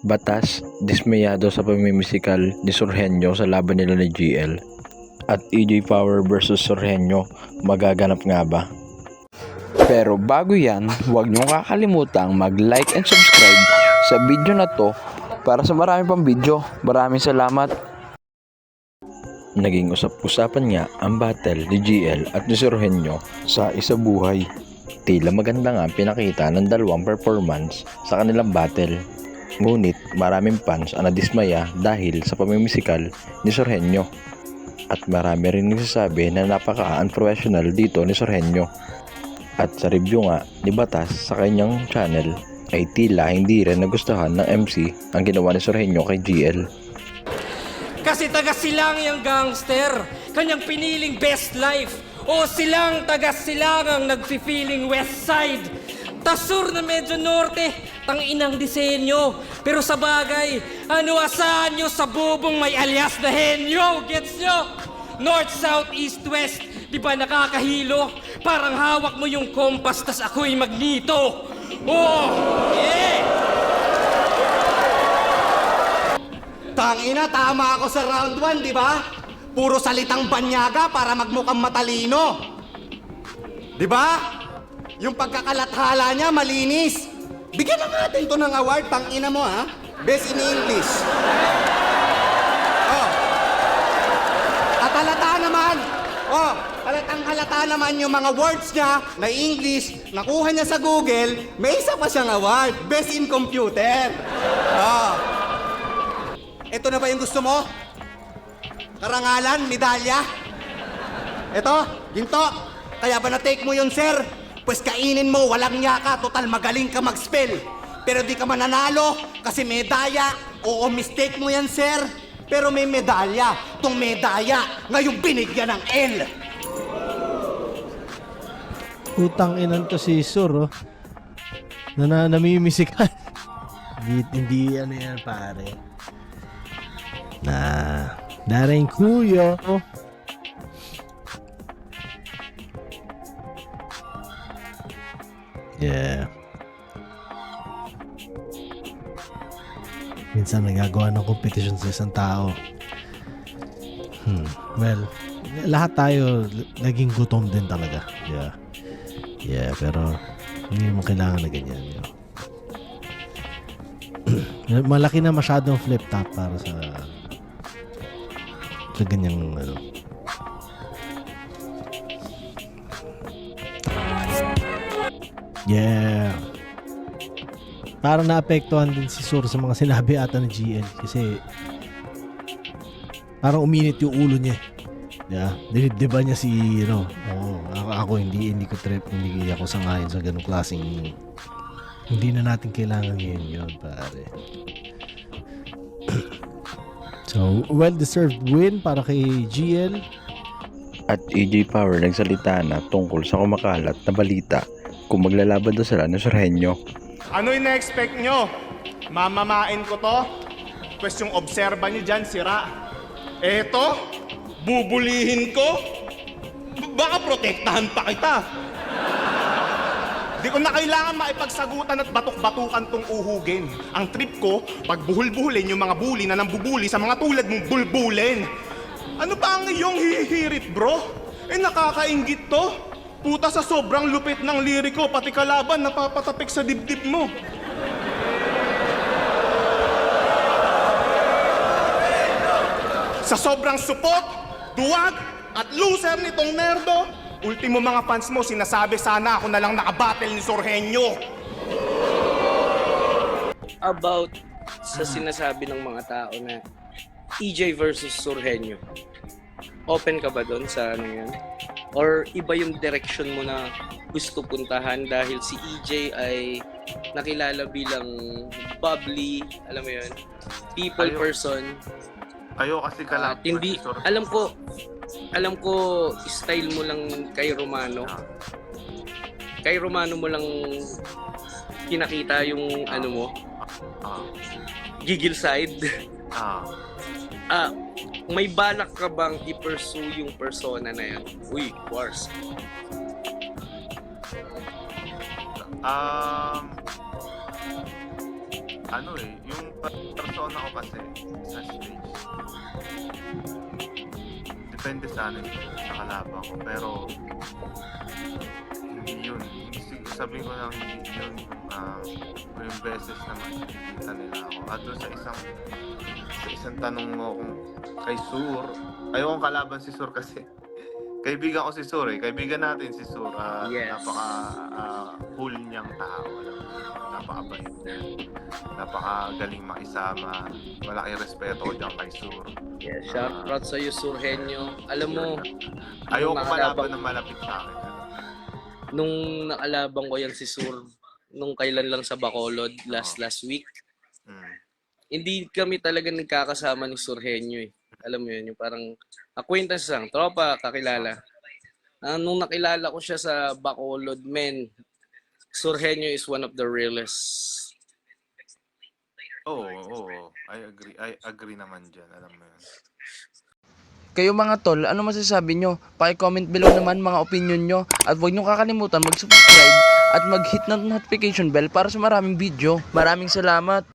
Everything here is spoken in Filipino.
Batas, dismayado sa pamimisikal ni Surhenyo sa laban nila ni GL. At EJ Power versus Surhenyo, magaganap nga ba? Pero bago yan, huwag niyong kakalimutang mag-like and subscribe sa video na to para sa marami pang video. Maraming salamat. Naging usap-usapan nga ang battle ni GL at ni Surhenyo sa Isabuhay. Tila maganda nga pinakita ng dalawang performance sa kanilang battle. Ngunit maraming fans ang nadismaya dahil sa pamimisikal ni Surhenyo. At marami rin nagsasabi na napaka-unprofessional dito ni Surhenyo. At sa review nga ni Batas sa kanyang channel ay tila hindi rin nagustuhan ng MC ang ginawa ni Surhenyo kay GL. Kasi taga-silang yung gangster, kanyang piniling best life. O silang taga-silangang nagfi-feeling west side. Tasur na medyo norte, tang-inang disenyo. Pero sa bagay, ano asahan nyo sa bubong may alias na henyo? Gets nyo? North, south, east, west. Di ba nakakahilo? Parang hawak mo yung kompas, tas ako'y magnito. Oh, yeah! Tangina, tama ako sa round 1, di ba? Puro salitang banyaga para magmukhang matalino. Di ba? Yung pagkakalathala niya, malinis. Bigyan na natin to ng award, tangina mo ha? Best in English. Oh. At halata naman. Oh, halata naman yung mga words niya na English, nakuha niya sa Google, may isa pa siyang award. Best in Computer. Oh. Ito na ba yung gusto mo? Karangalan, medalya? Ito, ginto. Kaya ba na-take mo yun, sir? Pues kainin mo, walang niya ka. Total, magaling ka mag-spell. Pero di ka mananalo kasi medalya. Oo, mistake mo yan, sir. Pero may medalya. Tong medalya, ngayon binigyan ng L. Utang inan to si Sur, oh. Namimisikan. hindi ano yan, pare. Daring kuyo. Yeah. Minsan nagagawa ng competition sa isang tao. Well, lahat tayo naging gutom din talaga. Yeah, pero hindi mo kailangan na ganyan. Malaki na masyadong flip top para sa ganyang ano. Yeah. Parang naapektuhan din si Sur sa mga sinabi ata ng GL kasi parang uminit yung ulo niya. Yeah, diba niya si ako hindi ko trip, hindi ako sangayon sa ganung klaseng hindi na natin kailangan ngayon yun, pare. So, well-deserved win para kay GL. At EJ Power nagsalita na tungkol sa kumakalat na balita kung maglalaban daw sila ng Surhenyo. Ano yung na-expect nyo? Mamamain ko to? Pwes yung obserba nyo dyan, sira. Eto, bubulihin ko? Baka protektahan pa kita. Di ko na kailangan maipagsagutan at batok-batukan tong uhugin. Ang trip ko, pag buhul-buhulin yung mga bully na nambubuli sa mga tulad mong bulbulin. Ano ba ang iyong hihirit, bro? Nakakainggit to. Puta, sa sobrang lupit ng liriko, pati kalaban napapatapik sa dibdib mo. Sa sobrang supot, duwag, at loser nitong nerdo, ultimo mga fans mo, sinasabi sana ako na lang nakabattle ni Surhenyo. About sa sinasabi ng mga tao na EJ versus Surhenyo, open ka ba doon sa ano yan? Or iba yung direction mo na gusto puntahan dahil si EJ ay nakilala bilang bubbly, alam mo yun, people person. Ayo kasi kalap. Hindi, alam ko style mo lang kay Romano. Kay Romano mo lang kinakita yung ano mo, gigil side. May balak ka bang i-pursue yung persona na yan? Uy, Wars. Ano yung Yung persona ko kasi sa stage, depende sa ano sa kalaban ko. Pero, hindi yun. Sabi ko lang, hindi yun yung beses na makikita nila ako. At doon sa isang tanong mo kung kay Sur, ayokong kalaban si Sur kasi kaibigan ko si Sur eh. Kaibigan natin si Sur. Yes. Cool niyang tao. Napakabait niya. Napakagaling makisama. Malaki respeto ko dyan kay Sur. Yeah, shoutout sa iyo, Surhenyo. Alam mo, Ayoko mga malaban kalabang- ng malapit sa akin. nung nakalabang ko yan si Sur, nung kailan lang sa Bacolod, last week, Mm. hindi kami talaga nagkakasama ni Surhenyo eh. Alam mo yun, yung parang acquaintance lang, tropa, kakilala. Nung nakilala ko siya sa Bacolod, men, Surhenyo is one of the realest. Oo. I agree naman dyan. Alam mo yun. Kayo mga tol, ano masasabi nyo? Paki-comment below naman mga opinion nyo. At huwag nyo kakalimutan mag-subscribe at mag-hit ng notification bell para sa maraming video. Maraming salamat!